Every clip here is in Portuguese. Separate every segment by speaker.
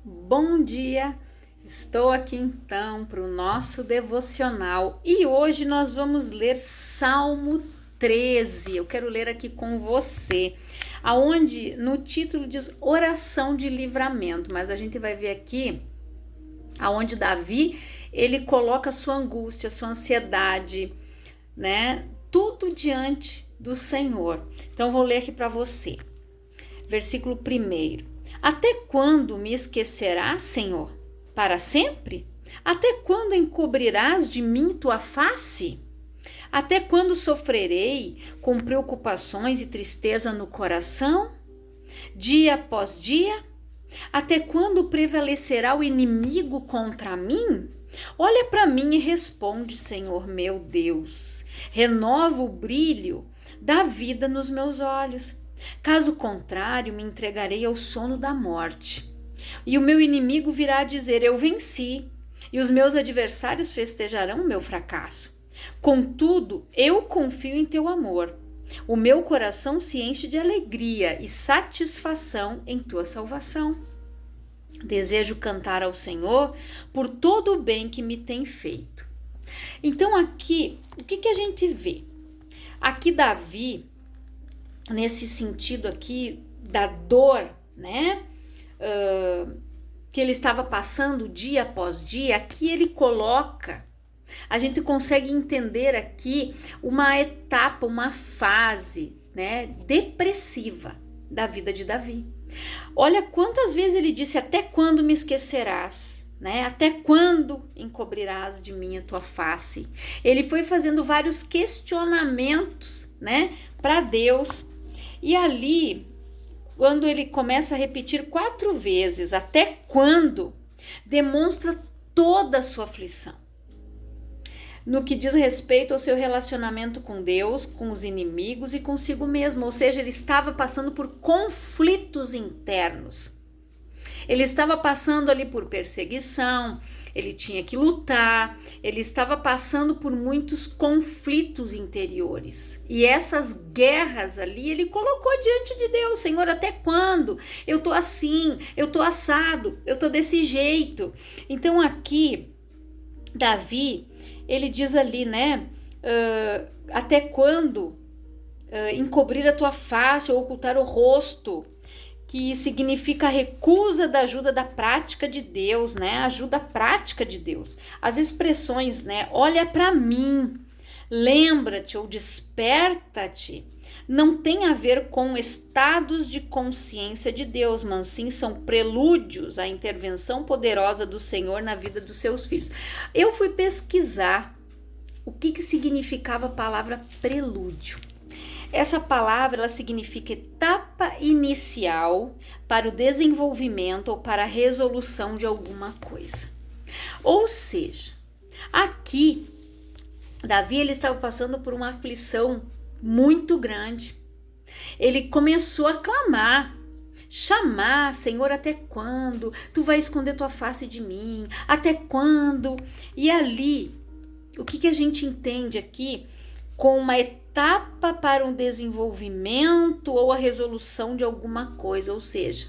Speaker 1: Bom dia! Estou aqui então para o nosso devocional e hoje nós vamos ler Salmo 13. Eu quero ler aqui com você, aonde no título diz oração de livramento, mas a gente vai ver aqui aonde Davi ele coloca a sua angústia, a sua ansiedade, né? Tudo diante do Senhor. Então vou ler aqui para você. Versículo 1. Até quando me esquecerás, Senhor? Para sempre? Até quando encobrirás de mim tua face? Até quando sofrerei com preocupações e tristeza no coração? Dia após dia? Até quando prevalecerá o inimigo contra mim? Olha para mim e responde, Senhor meu Deus. Renova o brilho da vida nos meus olhos. Caso contrário, me entregarei ao sono da morte. E o meu inimigo virá dizer: eu venci, e os meus adversários festejarão o meu fracasso. Contudo, eu confio em teu amor. O meu coração se enche de alegria e satisfação em tua salvação. Desejo cantar ao Senhor por todo o bem que me tem feito. Então aqui, o que a gente vê? Aqui Davi, nesse sentido aqui da dor, né? Que ele estava passando dia após dia, aqui ele coloca, a gente consegue entender aqui uma etapa, uma fase, né, depressiva da vida de Davi. Olha quantas vezes ele disse: até quando me esquecerás? Né? Até quando encobrirás de mim a tua face? Ele foi fazendo vários questionamentos, né, para Deus. E ali, quando ele começa a repetir 4 vezes, até quando, demonstra toda a sua aflição. No que diz respeito ao seu relacionamento com Deus, com os inimigos e consigo mesmo. Ou seja, ele estava passando por conflitos internos. Ele estava passando ali por perseguição, ele tinha que lutar, ele estava passando por muitos conflitos interiores. E essas guerras ali, ele colocou diante de Deus: Senhor, até quando? Eu tô assim, eu tô assado, eu tô desse jeito. Então aqui, Davi, ele diz ali, né? Até quando encobrir a tua face ou ocultar o rosto? Que significa a recusa da ajuda da prática de Deus, né? Ajuda prática de Deus. As expressões, né? Olha para mim, lembra-te ou desperta-te, não tem a ver com estados de consciência de Deus, mas sim são prelúdios à intervenção poderosa do Senhor na vida dos seus filhos. Eu fui pesquisar o que significava a palavra prelúdio. Essa palavra ela significa etapa inicial para o desenvolvimento ou para a resolução de alguma coisa. Ou seja, aqui Davi ele estava passando por uma aflição muito grande. Ele começou a clamar, chamar: Senhor, até quando? Tu vai esconder tua face de mim? Até quando? E ali, o que a gente entende aqui com uma etapa para um desenvolvimento ou a resolução de alguma coisa? Ou seja,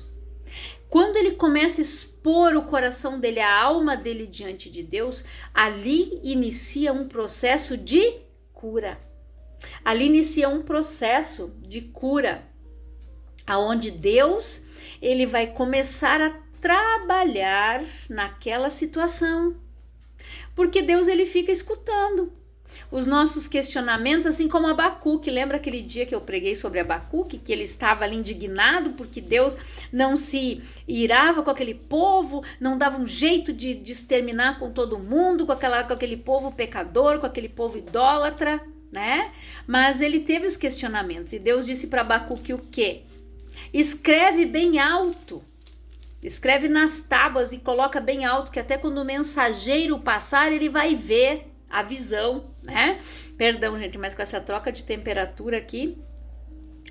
Speaker 1: quando ele começa a expor o coração dele, a alma dele diante de Deus, ali inicia um processo de cura. Ali inicia um processo de cura, aonde Deus ele vai começar a trabalhar naquela situação, porque Deus ele fica escutando os nossos questionamentos, assim como Abacuque. Lembra aquele dia que eu preguei sobre Abacuque, que ele estava ali indignado porque Deus não se irava com aquele povo, não dava um jeito de exterminar com todo mundo, com aquele povo pecador, com aquele povo idólatra, né? Mas ele teve os questionamentos e Deus disse para Abacuque o quê? Escreve bem alto, escreve nas tábuas e coloca bem alto, que até quando o mensageiro passar ele vai ver a visão, né? Perdão, gente, mas com essa troca de temperatura aqui,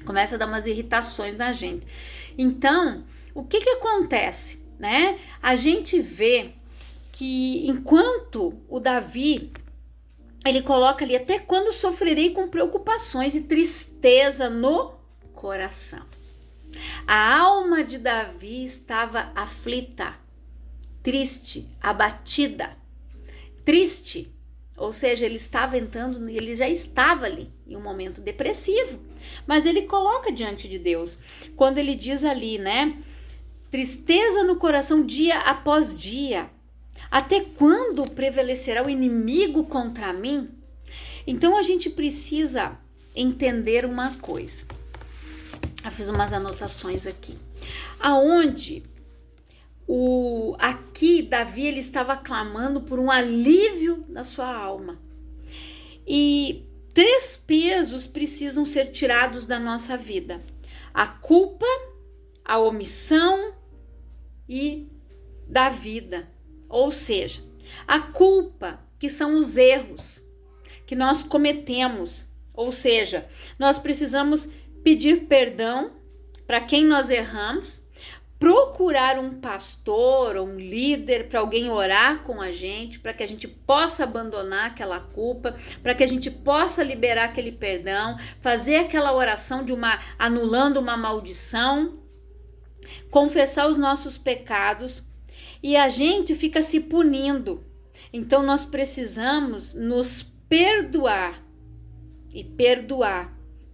Speaker 1: começa a dar umas irritações na gente. Então, o que acontece, né? A gente vê que enquanto o Davi, ele coloca ali: até quando sofrerei com preocupações e tristeza no coração. A alma de Davi estava aflita, triste, abatida, triste. Ou seja, ele já estava ali em um momento depressivo, mas ele coloca diante de Deus. Quando ele diz ali, né? Tristeza no coração dia após dia. Até quando prevalecerá o inimigo contra mim? Então a gente precisa entender uma coisa. Eu fiz umas anotações aqui. Aonde aqui Davi ele estava clamando por um alívio na sua alma. E 3 pesos precisam ser tirados da nossa vida: a culpa, a omissão e da vida. Ou seja, a culpa, que são os erros que nós cometemos. Ou seja, nós precisamos pedir perdão para quem nós erramos, procurar um pastor ou um líder para alguém orar com a gente, para que a gente possa abandonar aquela culpa, para que a gente possa liberar aquele perdão, fazer aquela oração anulando uma maldição, confessar os nossos pecados, e a gente fica se punindo. Então nós precisamos nos perdoar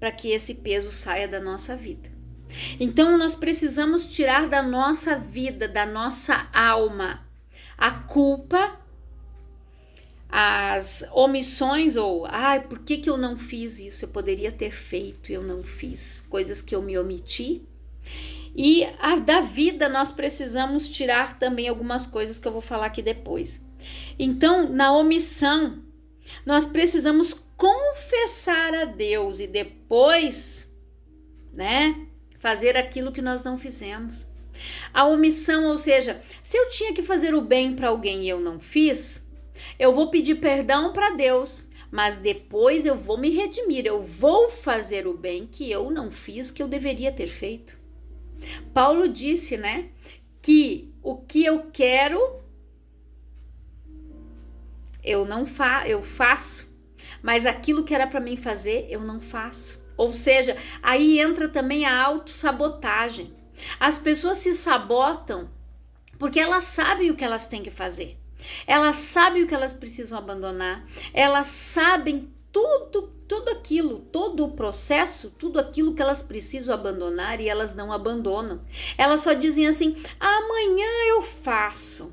Speaker 1: para que esse peso saia da nossa vida. Então nós precisamos tirar da nossa vida, da nossa alma, a culpa, as omissões ou por que eu não fiz isso? Eu poderia ter feito, eu não fiz, coisas que eu me omiti. E da vida nós precisamos tirar também algumas coisas que eu vou falar aqui depois. Então, na omissão, nós precisamos confessar a Deus e depois, né, fazer aquilo que nós não fizemos. A omissão, ou seja, se eu tinha que fazer o bem para alguém e eu não fiz, eu vou pedir perdão para Deus, mas depois eu vou me redimir, eu vou fazer o bem que eu não fiz, que eu deveria ter feito. Paulo disse, né, que o que eu quero eu faço, mas aquilo que era para mim fazer eu não faço. Ou seja, aí entra também a autossabotagem. As pessoas se sabotam porque elas sabem o que elas têm que fazer. Elas sabem o que elas precisam abandonar. Elas sabem tudo aquilo, todo o processo, tudo aquilo que elas precisam abandonar e elas não abandonam. Elas só dizem assim: amanhã eu faço.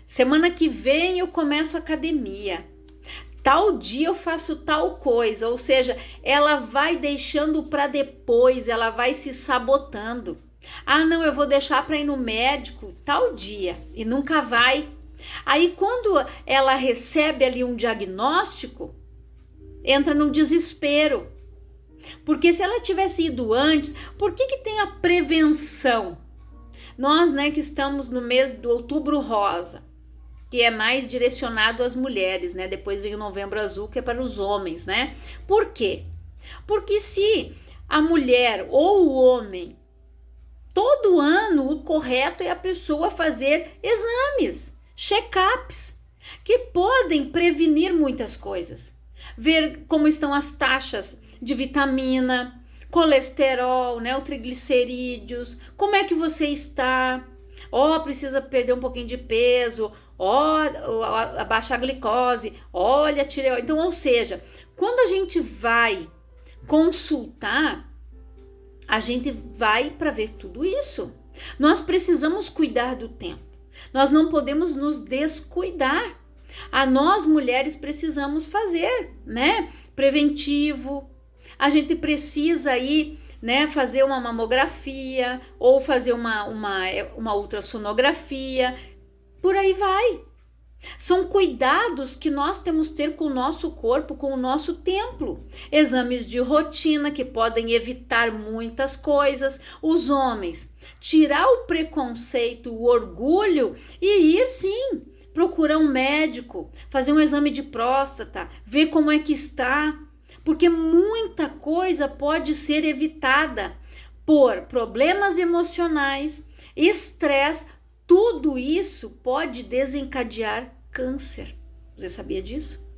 Speaker 1: Semana que vem eu começo a academia. Tal dia eu faço tal coisa. Ou seja, ela vai deixando para depois, ela vai se sabotando. Não, eu vou deixar para ir no médico tal dia e nunca vai. Aí quando ela recebe ali um diagnóstico, entra num desespero. Porque se ela tivesse ido antes, por que tem a prevenção? Nós, né, que estamos no mês do Outubro Rosa, que é mais direcionado às mulheres, né? Depois vem o Novembro Azul, que é para os homens, né? Por quê? Porque se a mulher ou o homem, todo ano o correto é a pessoa fazer exames, check-ups, que podem prevenir muitas coisas. Ver como estão as taxas de vitamina, colesterol, né, o triglicerídeos, como é que você está, precisa perder um pouquinho de peso, abaixar a glicose, olha, tireoide. Então, ou seja, quando a gente vai consultar, a gente vai para ver tudo isso. Nós precisamos cuidar do tempo, nós não podemos nos descuidar. Nós mulheres precisamos fazer, né, preventivo. A gente precisa ir, né, fazer uma mamografia ou fazer uma ultrassonografia, por aí vai. São cuidados que nós temos que ter com o nosso corpo, com o nosso templo. Exames de rotina que podem evitar muitas coisas. Os homens, tirar o preconceito, o orgulho e ir sim, procurar um médico, fazer um exame de próstata, ver como é que está. Porque muita coisa pode ser evitada por problemas emocionais, estresse. Tudo isso pode desencadear câncer. Você sabia disso?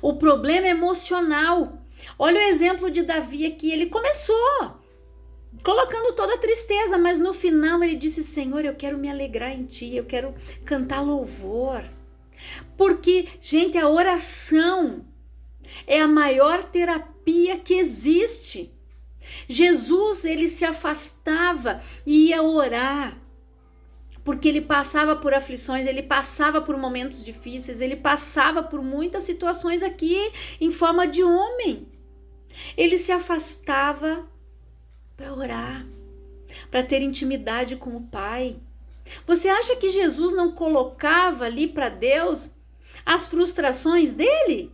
Speaker 1: O problema emocional. Olha o exemplo de Davi aqui. Ele começou colocando toda a tristeza, mas no final ele disse: Senhor, eu quero me alegrar em ti, eu quero cantar louvor. Porque, gente, a oração é a maior terapia que existe. Jesus, ele se afastava e ia orar, porque ele passava por aflições, ele passava por momentos difíceis, ele passava por muitas situações aqui em forma de homem. Ele se afastava para orar, para ter intimidade com o Pai. Você acha que Jesus não colocava ali para Deus as frustrações dele?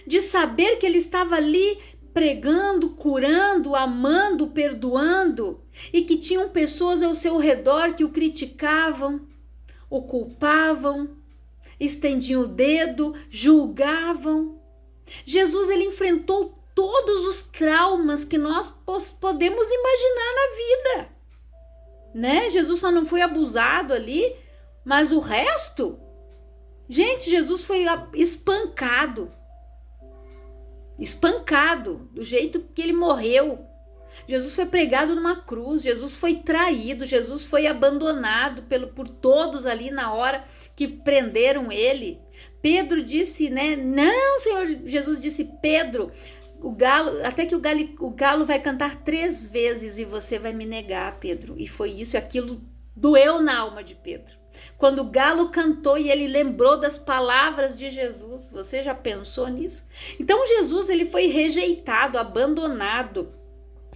Speaker 1: De saber que ele estava ali pregando, curando, amando, perdoando, e que tinham pessoas ao seu redor que o criticavam, o culpavam, estendiam o dedo, julgavam. Jesus, ele enfrentou todos os traumas que nós podemos imaginar na vida, né? Jesus só não foi abusado ali, mas o resto, gente, Jesus foi espancado do jeito que ele morreu. Jesus foi pregado numa cruz, Jesus foi traído, Jesus foi abandonado por todos ali na hora que prenderam ele. Pedro disse, né? Não, Senhor, Jesus disse: Pedro, o galo vai cantar 3 vezes e você vai me negar, Pedro. E foi isso, aquilo doeu na alma de Pedro. Quando o galo cantou e ele lembrou das palavras de Jesus. Você já pensou nisso? Então Jesus, ele foi rejeitado, abandonado,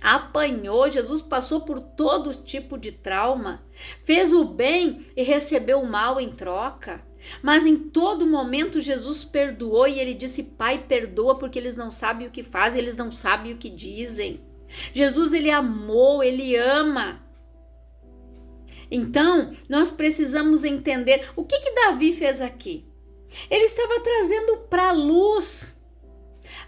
Speaker 1: apanhou. Jesus passou por todo tipo de trauma, fez o bem e recebeu o mal em troca. Mas em todo momento Jesus perdoou e ele disse: Pai, perdoa, porque eles não sabem o que fazem, eles não sabem o que dizem. Jesus, ele amou, ele ama. Então, nós precisamos entender o que Davi fez aqui. Ele estava trazendo para a luz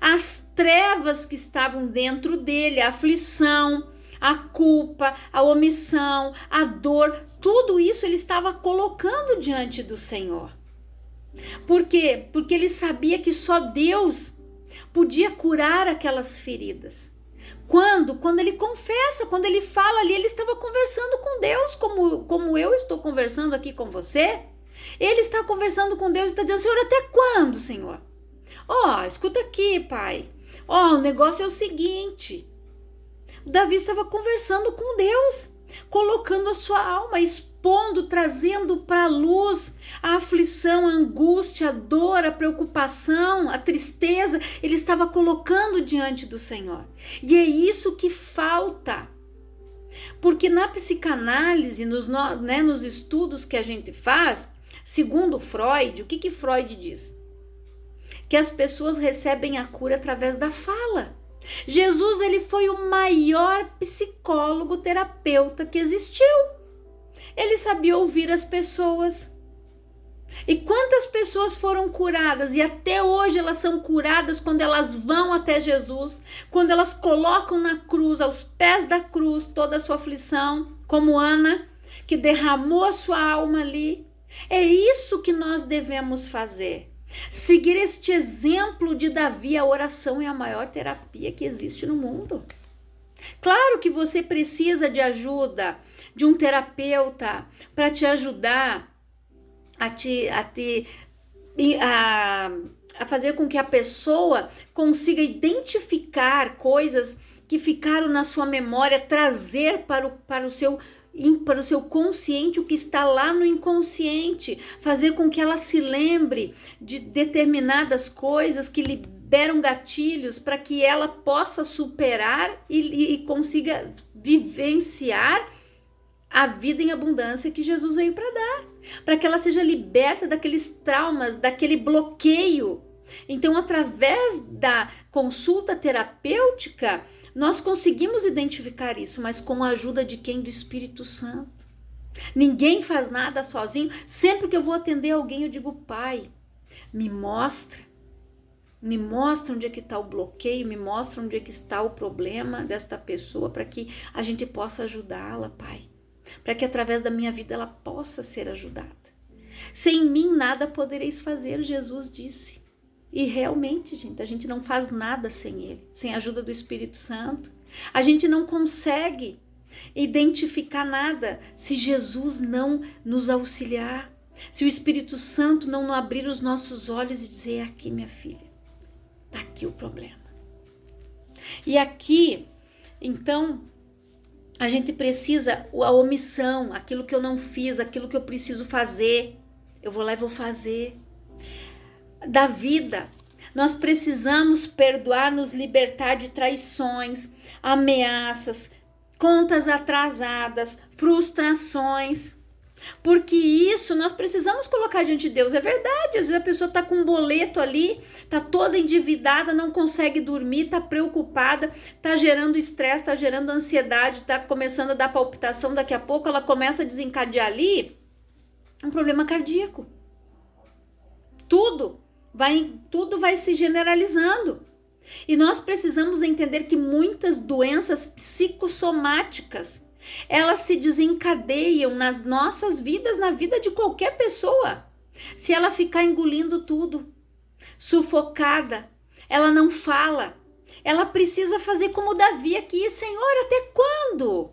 Speaker 1: as trevas que estavam dentro dele, a aflição, a culpa, a omissão, a dor, tudo isso ele estava colocando diante do Senhor. Por quê? Porque ele sabia que só Deus podia curar aquelas feridas. Quando ele confessa, quando ele fala ali, ele estava conversando com Deus, como eu estou conversando aqui com você. Ele está conversando com Deus e está dizendo: Senhor, até quando, Senhor? Escuta aqui, Pai. O negócio é o seguinte. Davi estava conversando com Deus, colocando a sua alma, expondo, trazendo para a luz a aflição, a angústia, a dor, a preocupação, a tristeza. Ele estava colocando diante do Senhor. E é isso que falta. Porque na psicanálise, nos estudos que a gente faz, segundo Freud, o que Freud diz? Que as pessoas recebem a cura através da fala. Jesus, ele foi o maior psicólogo, terapeuta que existiu. Ele sabia ouvir as pessoas. E quantas pessoas foram curadas, e até hoje elas são curadas quando elas vão até Jesus, quando elas colocam na cruz, aos pés da cruz, toda a sua aflição, como Ana, que derramou a sua alma ali. É isso que nós devemos fazer. Seguir este exemplo de Davi. A oração é a maior terapia que existe no mundo. Claro que você precisa de ajuda, de um terapeuta para te ajudar a fazer com que a pessoa consiga identificar coisas que ficaram na sua memória, trazer para o seu consciente o que está lá no inconsciente, fazer com que ela se lembre de determinadas coisas que liberam gatilhos para que ela possa superar e consiga vivenciar a vida em abundância que Jesus veio para dar, para que ela seja liberta daqueles traumas, daquele bloqueio. Então, através da consulta terapêutica, nós conseguimos identificar isso, mas com a ajuda de quem? Do Espírito Santo. Ninguém faz nada sozinho. Sempre que eu vou atender alguém, eu digo: Pai, me mostra onde é que está o bloqueio, me mostra onde é que está o problema desta pessoa, para que a gente possa ajudá-la, Pai. Para que através da minha vida ela possa ser ajudada. Sem mim nada podereis fazer, Jesus disse. E realmente, gente, a gente não faz nada sem ele, sem a ajuda do Espírito Santo. A gente não consegue identificar nada se Jesus não nos auxiliar, se o Espírito Santo não abrir os nossos olhos e dizer: aqui, minha filha, tá aqui o problema. E aqui, então, a gente precisa, a omissão, aquilo que eu não fiz, aquilo que eu preciso fazer, eu vou lá e vou fazer. Da vida, nós precisamos perdoar, nos libertar de traições, ameaças, contas atrasadas, frustrações, porque isso nós precisamos colocar diante de Deus. É verdade, às vezes a pessoa está com um boleto ali, está toda endividada, não consegue dormir, está preocupada, está gerando estresse, está gerando ansiedade, está começando a dar palpitação, daqui a pouco ela começa a desencadear ali um problema cardíaco. Tudo vai se generalizando. E nós precisamos entender que muitas doenças psicossomáticas, elas se desencadeiam nas nossas vidas, na vida de qualquer pessoa. Se ela ficar engolindo tudo, sufocada, ela não fala, ela precisa fazer como Davi aqui: Senhor, até quando?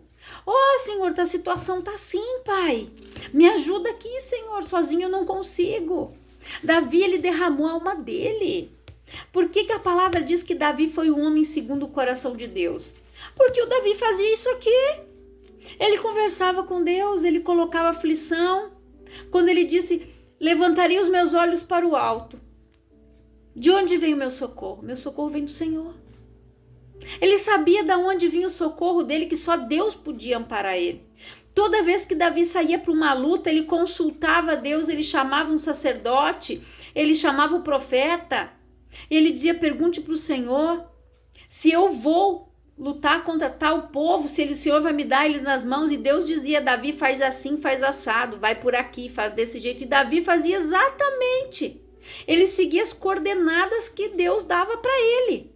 Speaker 1: Senhor, a situação tá assim, Pai. Me ajuda aqui, Senhor, sozinho eu não consigo. Davi, ele derramou a alma dele. Por que a palavra diz que Davi foi um homem segundo o coração de Deus? Porque o Davi fazia isso aqui. Ele conversava com Deus, ele colocava aflição. Quando ele disse: levantarei os meus olhos para o alto. De onde vem o meu socorro? Meu socorro vem do Senhor. Ele sabia de onde vinha o socorro dele, que só Deus podia amparar ele. Toda vez que Davi saía para uma luta, ele consultava Deus, ele chamava um sacerdote, ele chamava o profeta. Ele dizia: pergunte para o Senhor se eu vou lutar contra tal povo, se o Senhor vai me dar eles nas mãos. E Deus dizia: Davi, faz assim, faz assado, vai por aqui, faz desse jeito. E Davi fazia exatamente. Ele seguia as coordenadas que Deus dava para ele.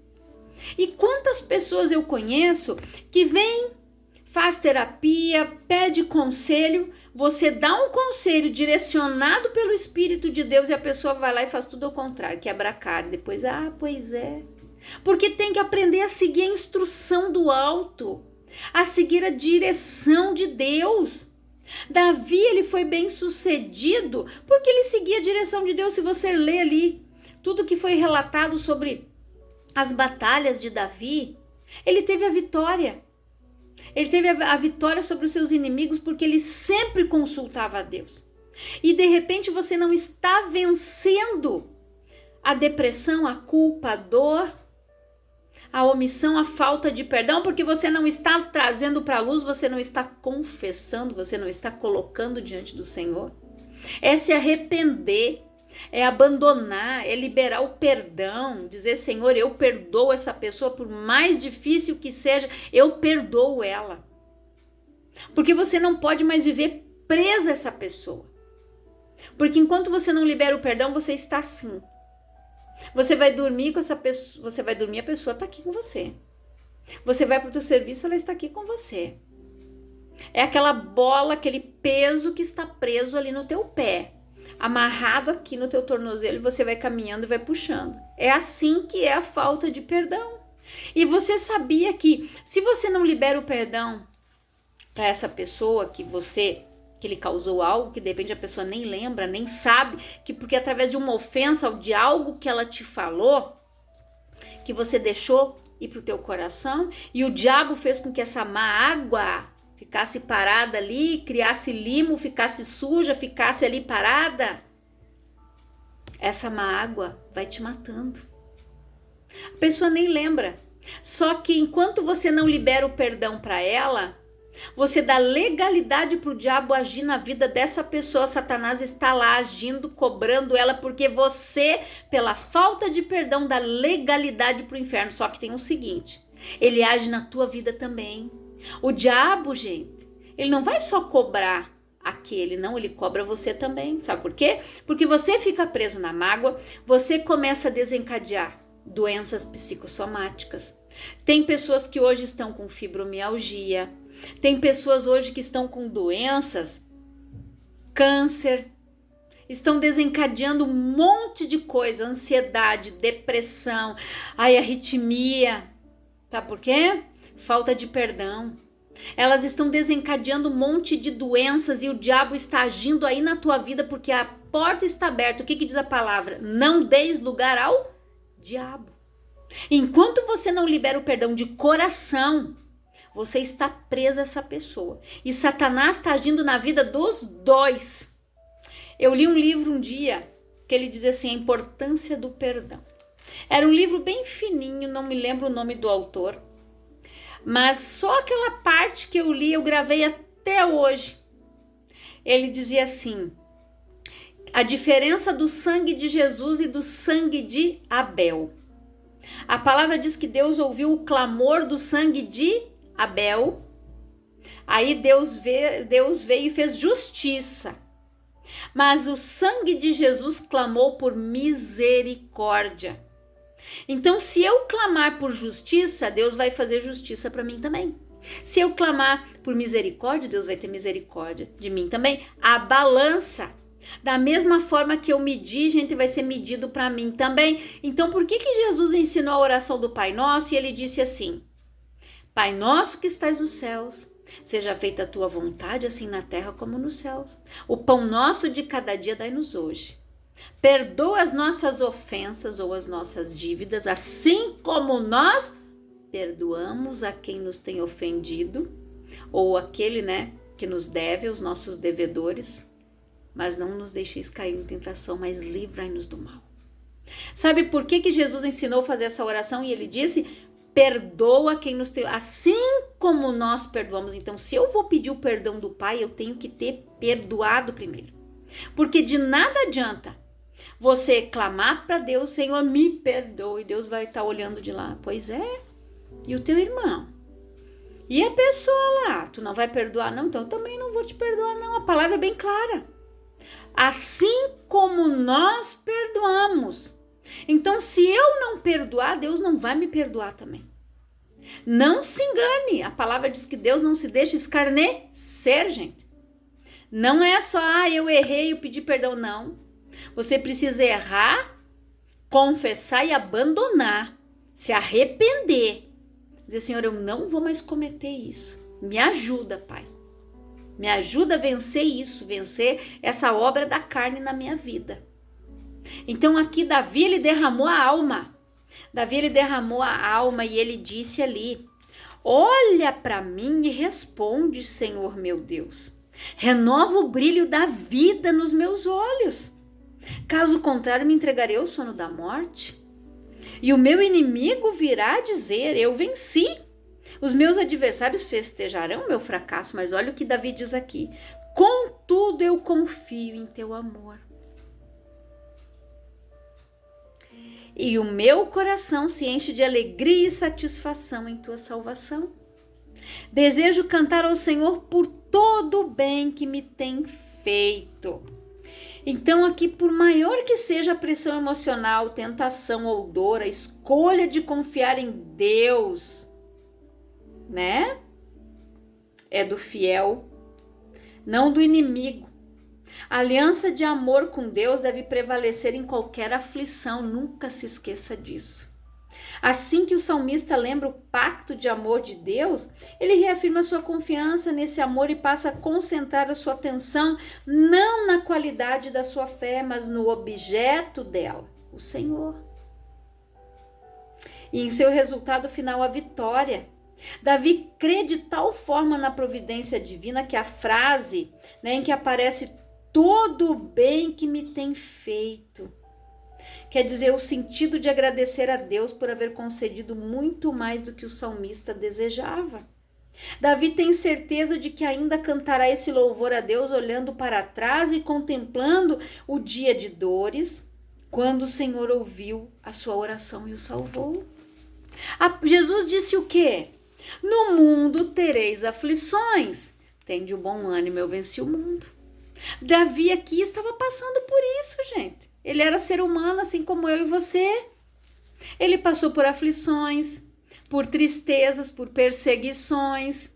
Speaker 1: E quantas pessoas eu conheço que vem, faz terapia, pede conselho, você dá um conselho direcionado pelo Espírito de Deus e a pessoa vai lá e faz tudo ao contrário, quebra a cara. Depois, pois é. Porque tem que aprender a seguir a instrução do alto, a seguir a direção de Deus. Davi, ele foi bem sucedido porque ele seguia a direção de Deus. Se você lê ali tudo que foi relatado sobre as batalhas de Davi, ele teve a vitória. Ele teve a vitória sobre os seus inimigos porque ele sempre consultava a Deus. E de repente você não está vencendo a depressão, a culpa, a dor, a omissão, a falta de perdão, porque você não está trazendo para a luz, você não está confessando, você não está colocando diante do Senhor. É se arrepender, é abandonar, é liberar o perdão, dizer: Senhor, eu perdoo essa pessoa, por mais difícil que seja, eu perdoo ela. Porque você não pode mais viver presa a essa pessoa. Porque enquanto você não libera o perdão, você está assim. Você vai dormir com essa pessoa, você vai dormir, a pessoa está aqui com você. Você vai para o teu serviço, ela está aqui com você. É aquela bola, aquele peso que está preso ali no teu pé, amarrado aqui no teu tornozelo, e você vai caminhando e vai puxando. É assim que é a falta de perdão. E você sabia que se você não libera o perdão para essa pessoa que lhe causou algo, que de repente a pessoa nem lembra, nem sabe, que porque através de uma ofensa ou de algo que ela te falou, que você deixou ir para o teu coração, e o diabo fez com que essa má água ficasse parada ali, criasse limo, ficasse suja, ficasse ali parada, essa má água vai te matando. A pessoa nem lembra. Só que enquanto você não libera o perdão para ela, você dá legalidade para o diabo agir na vida dessa pessoa. Satanás está lá agindo, cobrando ela, porque você, pela falta de perdão, dá legalidade para o inferno. Só que tem o seguinte: ele age na tua vida também. O diabo, gente, ele não vai só cobrar aquele, não, ele cobra você também. Sabe por quê? Porque você fica preso na mágoa, você começa a desencadear doenças psicossomáticas. Tem pessoas que hoje estão com fibromialgia, tem pessoas hoje que estão com doenças, câncer, estão desencadeando um monte de coisa, ansiedade, depressão, arritmia. Sabe por quê? falta de perdão. Elas estão desencadeando um monte de doenças e o diabo está agindo aí na tua vida porque a porta está aberta. O que diz a palavra? Não deis lugar ao diabo. Enquanto você não libera o perdão de coração, você está presa a essa pessoa. E Satanás está agindo na vida dos dois. Eu li um livro um dia que ele dizia assim, a importância do perdão. Era um livro bem fininho, não me lembro o nome do autor. Mas só aquela parte que eu li, eu gravei até hoje. Ele dizia assim, a diferença do sangue de Jesus e do sangue de Abel. A palavra diz que Deus ouviu o clamor do sangue de Abel. Aí Deus veio e fez justiça. Mas o sangue de Jesus clamou por misericórdia. Então, se eu clamar por justiça, Deus vai fazer justiça para mim também. Se eu clamar por misericórdia, Deus vai ter misericórdia de mim também. A balança, da mesma forma que eu medi, gente, vai ser medido para mim também. Então, por que Jesus ensinou a oração do Pai Nosso e ele disse assim: Pai nosso que estás nos céus, seja feita a tua vontade, assim na terra como nos céus. O pão nosso de cada dia dai-nos hoje. Perdoa as nossas ofensas ou as nossas dívidas, assim como nós perdoamos a quem nos tem ofendido, ou aquele, que nos deve, os nossos devedores. Mas não nos deixeis cair em tentação, mas livrai-nos do mal. Sabe por que Jesus ensinou a fazer essa oração? E ele disse: perdoa quem nos tem, assim como nós perdoamos. Então, se eu vou pedir o perdão do Pai, eu tenho que ter perdoado primeiro. Porque de nada adianta você clamar para Deus, Senhor, me perdoe. Deus vai estar olhando de lá. Pois é. E o teu irmão? E a pessoa lá? Tu não vai perdoar, não? Então, eu também não vou te perdoar, não. A palavra é bem clara. Assim como nós perdoamos. Então, se eu não perdoar, Deus não vai me perdoar também. Não se engane. A palavra diz que Deus não se deixa escarnecer, gente. Não é só, eu errei, eu pedi perdão, não. Você precisa errar, confessar e abandonar. Se arrepender. Dizer, Senhor, eu não vou mais cometer isso. Me ajuda, Pai. Me ajuda a vencer isso, vencer essa obra da carne na minha vida. Então aqui Davi, ele derramou a alma. Davi, ele derramou a alma e ele disse ali: olha para mim e responde, Senhor meu Deus. Renova o brilho da vida nos meus olhos. Caso contrário, me entregarei ao sono da morte. E o meu inimigo virá dizer: eu venci. Os meus adversários festejarão meu fracasso. Mas olha o que Davi diz aqui: contudo eu confio em teu amor. E o meu coração se enche de alegria e satisfação em tua salvação. Desejo cantar ao Senhor por todo o bem que me tem feito. Então aqui, por maior que seja a pressão emocional, tentação ou dor, a escolha de confiar em Deus, é do fiel, não do inimigo. A aliança de amor com Deus deve prevalecer em qualquer aflição, nunca se esqueça disso. Assim que o salmista lembra o pacto de amor de Deus, ele reafirma sua confiança nesse amor e passa a concentrar a sua atenção não na qualidade da sua fé, mas no objeto dela, o Senhor. E em seu resultado final, a vitória. Davi crê de tal forma na providência divina que a frase, em que aparece todo o bem que me tem feito, quer dizer, o sentido de agradecer a Deus por haver concedido muito mais do que o salmista desejava. Davi tem certeza de que ainda cantará esse louvor a Deus olhando para trás e contemplando o dia de dores, quando o Senhor ouviu a sua oração e o salvou. Jesus disse o quê? No mundo tereis aflições. Tende o bom ânimo, eu venci o mundo. Davi aqui estava passando por isso, gente. Ele era ser humano, assim como eu e você. Ele passou por aflições, por tristezas, por perseguições.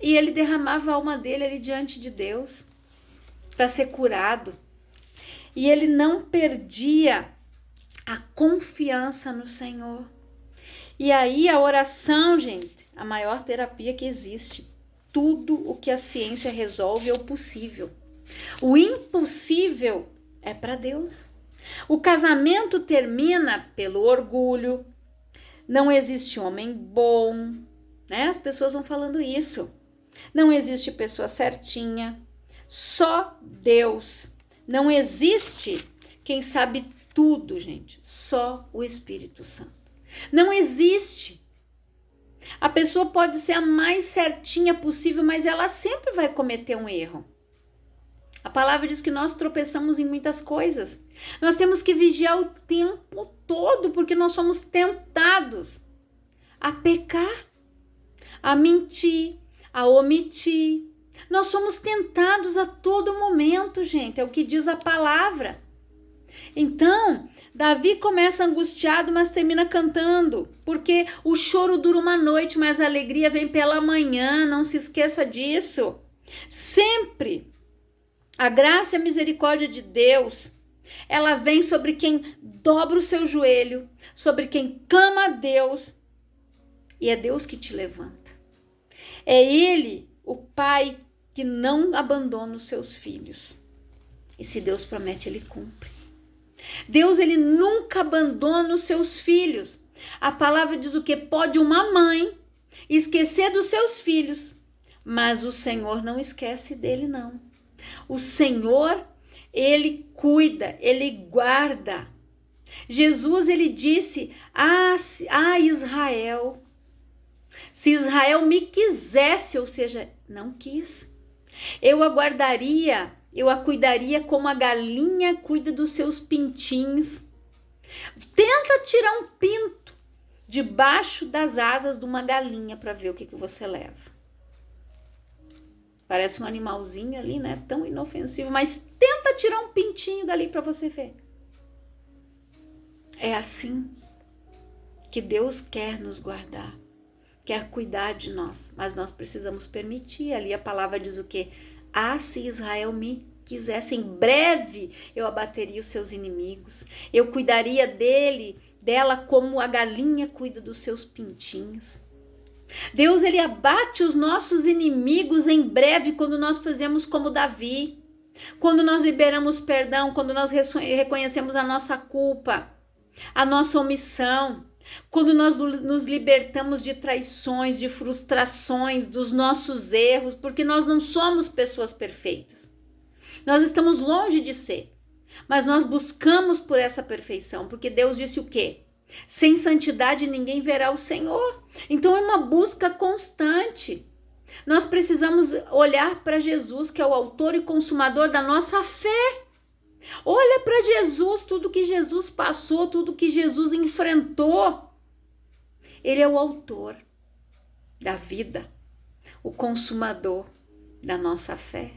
Speaker 1: E ele derramava a alma dele ali diante de Deus para ser curado. E ele não perdia a confiança no Senhor. E aí a oração, gente, a maior terapia que existe. Tudo o que a ciência resolve é o possível. O impossível é para Deus. O casamento termina pelo orgulho. Não existe homem bom, né? As pessoas vão falando isso. Não existe pessoa certinha. Só Deus. Não existe quem sabe tudo, gente. Só o Espírito Santo. Não existe. A pessoa pode ser a mais certinha possível, mas ela sempre vai cometer um erro. A palavra diz que nós tropeçamos em muitas coisas. Nós temos que vigiar o tempo todo, porque nós somos tentados a pecar, a mentir, a omitir. Nós somos tentados a todo momento, gente. É o que diz a palavra. Então, Davi começa angustiado, mas termina cantando, porque o choro dura uma noite, mas a alegria vem pela manhã, não se esqueça disso. Sempre a graça e a misericórdia de Deus, ela vem sobre quem dobra o seu joelho, sobre quem clama a Deus, e é Deus que te levanta. É Ele, o Pai, que não abandona os seus filhos. E se Deus promete, Ele cumpre. Deus, ele nunca abandona os seus filhos. A palavra diz o que? Pode uma mãe esquecer dos seus filhos, mas o Senhor não esquece dele, não. O Senhor, ele cuida, ele guarda. Jesus, ele disse, Israel, se Israel me quisesse, ou seja, não quis, eu a cuidaria como a galinha cuida dos seus pintinhos. Tenta tirar um pinto debaixo das asas de uma galinha para ver o que você leva. Parece um animalzinho ali, né? Tão inofensivo, mas tenta tirar um pintinho dali para você ver. É assim que Deus quer nos guardar, quer cuidar de nós, mas nós precisamos permitir. Ali a palavra diz o quê? Se Israel me quisesse, em breve eu abateria os seus inimigos. Eu cuidaria dela como a galinha cuida dos seus pintinhos. Deus, ele abate os nossos inimigos em breve quando nós fazemos como Davi. Quando nós liberamos perdão, quando nós reconhecemos a nossa culpa, a nossa omissão. Quando nós nos libertamos de traições, de frustrações, dos nossos erros, porque nós não somos pessoas perfeitas. Nós estamos longe de ser, mas nós buscamos por essa perfeição, porque Deus disse o quê? Sem santidade ninguém verá o Senhor. Então é uma busca constante. Nós precisamos olhar para Jesus, que é o autor e consumador da nossa fé. Olha para Jesus, tudo que Jesus passou, tudo que Jesus enfrentou. Ele é o autor da vida, o consumador da nossa fé.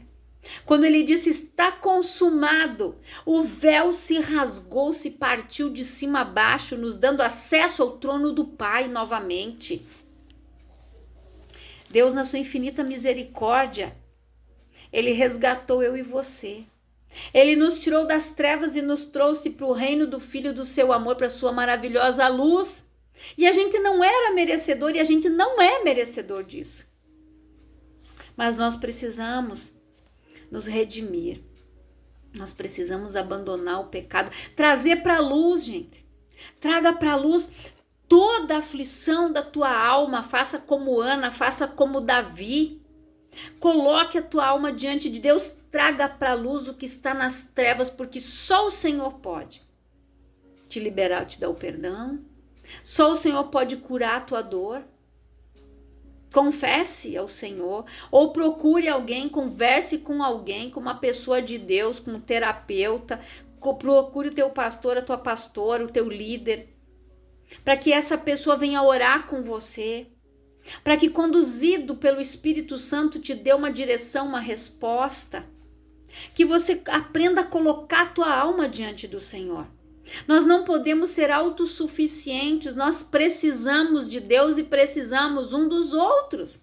Speaker 1: Quando ele disse está consumado, o véu se rasgou, se partiu de cima a baixo, nos dando acesso ao trono do Pai novamente. Deus, na sua infinita misericórdia, ele resgatou eu e você. Ele nos tirou das trevas e nos trouxe para o reino do Filho do seu amor, para a sua maravilhosa luz. E a gente não era merecedor e a gente não é merecedor disso. Mas nós precisamos nos redimir. Nós precisamos abandonar o pecado, trazer para a luz, gente. Traga para a luz toda a aflição da tua alma, faça como Ana, faça como Davi. Coloque a tua alma diante de Deus, traga para a luz o que está nas trevas, porque só o Senhor pode te liberar, te dar o perdão. Só o Senhor pode curar a tua dor. Confesse ao Senhor, ou procure alguém, converse com alguém, com uma pessoa de Deus, com um terapeuta, procure o teu pastor, a tua pastora, o teu líder, para que essa pessoa venha orar com você, para que conduzido pelo Espírito Santo te dê uma direção, uma resposta, que você aprenda a colocar a tua alma diante do Senhor. Nós não podemos ser autossuficientes, nós precisamos de Deus e precisamos um dos outros.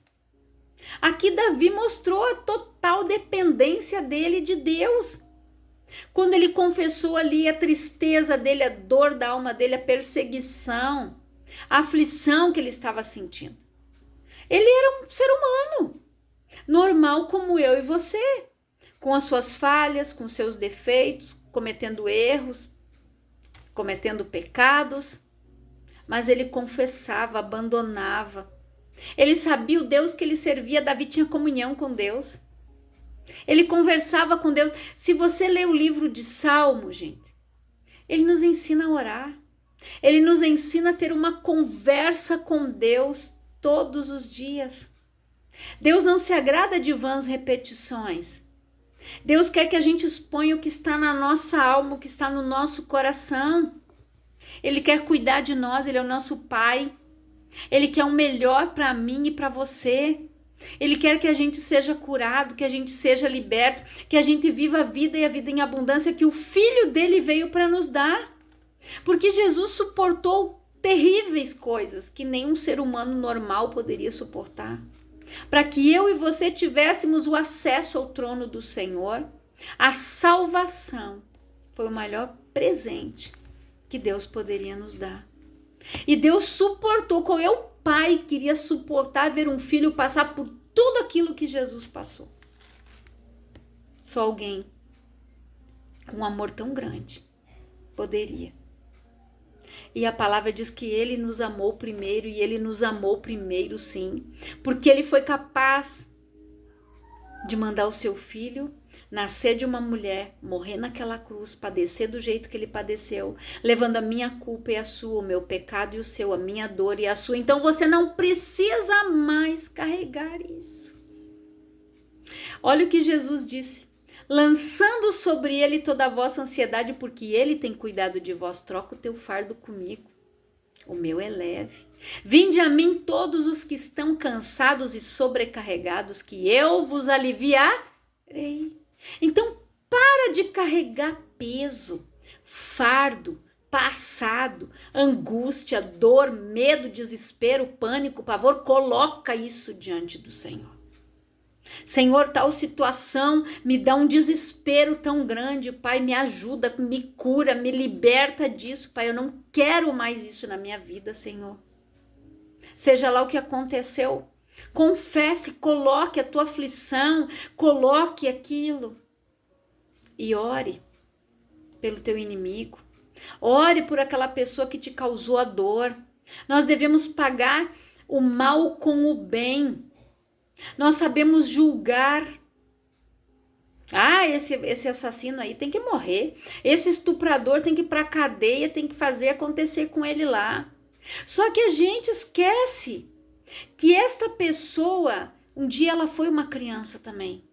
Speaker 1: Aqui Davi mostrou a total dependência dele de Deus. Quando ele confessou ali a tristeza dele, a dor da alma dele, a perseguição, a aflição que ele estava sentindo. Ele era um ser humano, normal como eu e você, com as suas falhas, com seus defeitos, cometendo erros, cometendo pecados, mas ele confessava, abandonava. Ele sabia o Deus que ele servia. Davi tinha comunhão com Deus. Ele conversava com Deus. Se você lê o livro de Salmo, gente, ele nos ensina a orar. Ele nos ensina a ter uma conversa com Deus todos os dias. Deus não se agrada de vãs repetições. Deus quer que a gente exponha o que está na nossa alma, o que está no nosso coração. Ele quer cuidar de nós, Ele é o nosso Pai. Ele quer o melhor para mim e para você. Ele quer que a gente seja curado, que a gente seja liberto, que a gente viva a vida e a vida em abundância que o Filho dele veio para nos dar. Porque Jesus suportou terríveis coisas que nenhum ser humano normal poderia suportar. Para que eu e você tivéssemos o acesso ao trono do Senhor, a salvação foi o maior presente que Deus poderia nos dar. E Deus suportou, qual é o pai que queria suportar ver um filho passar por tudo aquilo que Jesus passou? Só alguém com um amor tão grande poderia. E a palavra diz que ele nos amou primeiro, e ele nos amou primeiro sim, porque ele foi capaz de mandar o seu filho nascer de uma mulher, morrer naquela cruz, padecer do jeito que ele padeceu, levando a minha culpa e a sua, o meu pecado e o seu, a minha dor e a sua. Então você não precisa mais carregar isso. Olha o que Jesus disse: lançando sobre ele toda a vossa ansiedade, porque ele tem cuidado de vós. Troca o teu fardo comigo, o meu é leve. Vinde a mim todos os que estão cansados e sobrecarregados, que eu vos aliviarei. Então para de carregar peso, fardo, passado, angústia, dor, medo, desespero, pânico, pavor. Coloca isso diante do Senhor. Senhor, tal situação me dá um desespero tão grande, Pai, me ajuda, me cura, me liberta disso, Pai, eu não quero mais isso na minha vida, Senhor. Seja lá o que aconteceu, confesse, coloque a tua aflição, coloque aquilo e ore pelo teu inimigo, ore por aquela pessoa que te causou a dor. Nós devemos pagar o mal com o bem. Nós sabemos julgar. Esse assassino aí tem que morrer. Esse estuprador tem que ir para a cadeia, tem que fazer acontecer com ele lá. Só que a gente esquece que esta pessoa, um dia ela foi uma criança também,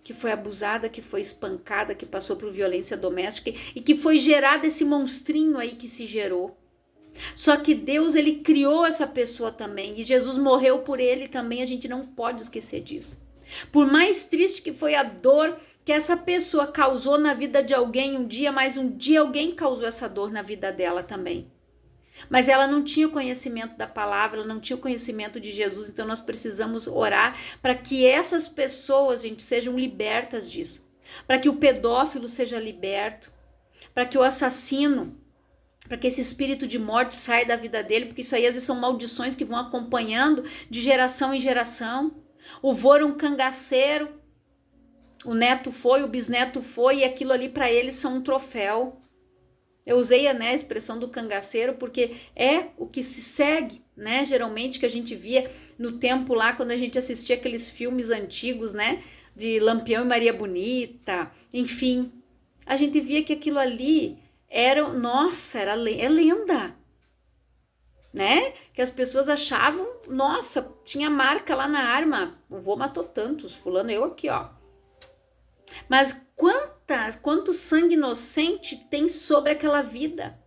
Speaker 1: que foi abusada, que foi espancada, que passou por violência doméstica e que foi gerado esse monstrinho aí que se gerou. Só que Deus, ele criou essa pessoa também, e Jesus morreu por ele também, a gente não pode esquecer disso. Por mais triste que foi a dor que essa pessoa causou na vida de alguém um dia, mas um dia alguém causou essa dor na vida dela também. Mas ela não tinha conhecimento da palavra, ela não tinha conhecimento de Jesus, então nós precisamos orar para que essas pessoas, gente, sejam libertas disso. Para que o pedófilo seja liberto, para que o assassino, para que esse espírito de morte saia da vida dele, porque isso aí às vezes são maldições que vão acompanhando de geração em geração. O vô era um cangaceiro, o neto foi, o bisneto foi, e aquilo ali para eles são um troféu. Eu usei, né, a expressão do cangaceiro porque é o que se segue, né, geralmente que a gente via no tempo lá, quando a gente assistia aqueles filmes antigos, né, de Lampião e Maria Bonita, enfim, a gente via que aquilo ali era, nossa, é lenda, né? Que as pessoas achavam, nossa, tinha marca lá na arma, o vô matou tantos, fulano, eu aqui, ó. Mas quanto sangue inocente tem sobre aquela vida?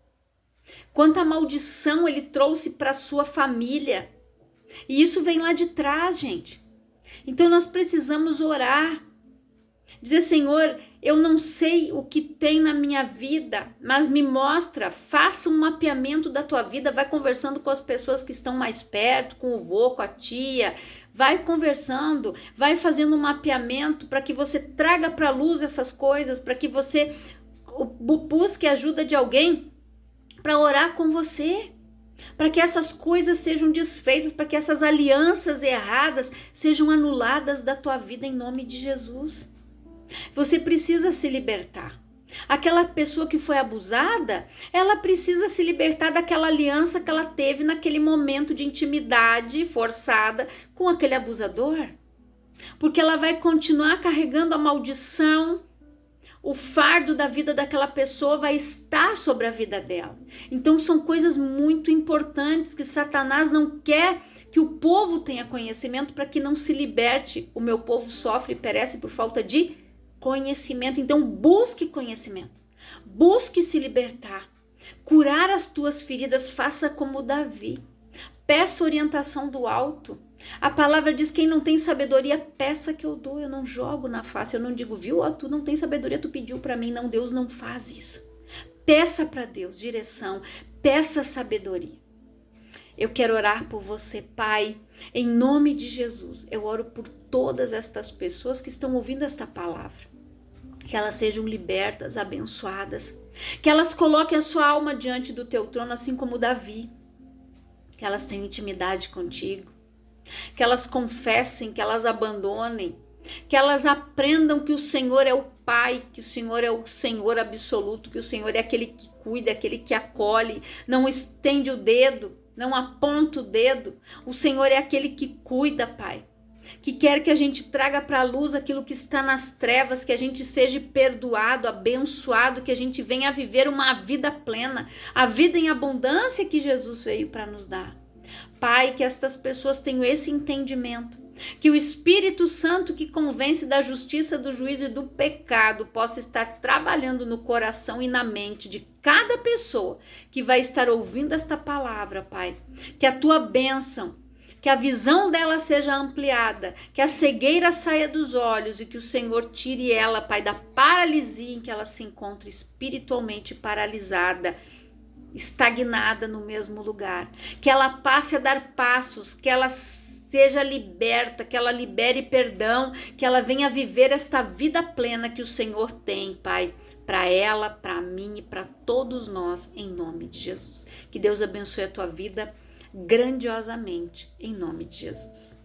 Speaker 1: Quanta maldição ele trouxe para sua família? E isso vem lá de trás, gente. Então nós precisamos orar. Dizer, Senhor, eu não sei o que tem na minha vida, mas me mostra, faça um mapeamento da tua vida, vai conversando com as pessoas que estão mais perto, com o vô, com a tia, vai conversando, vai fazendo um mapeamento para que você traga para a luz essas coisas, para que você busque a ajuda de alguém para orar com você. para que essas coisas sejam desfeitas, para que essas alianças erradas sejam anuladas da tua vida em nome de Jesus. Você precisa se libertar. Aquela pessoa que foi abusada, ela precisa se libertar daquela aliança que ela teve naquele momento de intimidade forçada com aquele abusador. Porque ela vai continuar carregando a maldição, o fardo da vida daquela pessoa vai estar sobre a vida dela. Então são coisas muito importantes que Satanás não quer que o povo tenha conhecimento para que não se liberte. O meu povo sofre e perece por falta de conhecimento. Então busque conhecimento, busque se libertar, curar as tuas feridas, faça como Davi, peça orientação do alto. A palavra diz: quem não tem sabedoria, peça que eu dou. Eu não jogo na face, eu não digo, viu, ó, tu não tem sabedoria, tu pediu para mim. Não, Deus não faz isso. Peça para Deus direção, peça sabedoria. Eu quero orar por você, Pai, em nome de Jesus. Eu oro por todas estas pessoas que estão ouvindo esta palavra, que elas sejam libertas, abençoadas, que elas coloquem a sua alma diante do teu trono, assim como Davi, que elas tenham intimidade contigo, que elas confessem, que elas abandonem, que elas aprendam que o Senhor é o Pai, que o Senhor é o Senhor absoluto, que o Senhor é aquele que cuida, aquele que acolhe, não estende o dedo, não aponta o dedo. O Senhor é aquele que cuida, Pai, que quer que a gente traga para a luz aquilo que está nas trevas, que a gente seja perdoado, abençoado, que a gente venha a viver uma vida plena, a vida em abundância que Jesus veio para nos dar. Pai, que estas pessoas tenham esse entendimento, que o Espírito Santo que convence da justiça, do juízo e do pecado possa estar trabalhando no coração e na mente de cada pessoa que vai estar ouvindo esta palavra, Pai. Que a tua bênção, que a visão dela seja ampliada, que a cegueira saia dos olhos e que o Senhor tire ela, Pai, da paralisia em que ela se encontra espiritualmente paralisada, estagnada no mesmo lugar, que ela passe a dar passos, que ela seja liberta, que ela libere perdão, que ela venha viver esta vida plena que o Senhor tem, Pai, para ela, para mim e para todos nós, em nome de Jesus. Que Deus abençoe a tua vida grandiosamente, em nome de Jesus.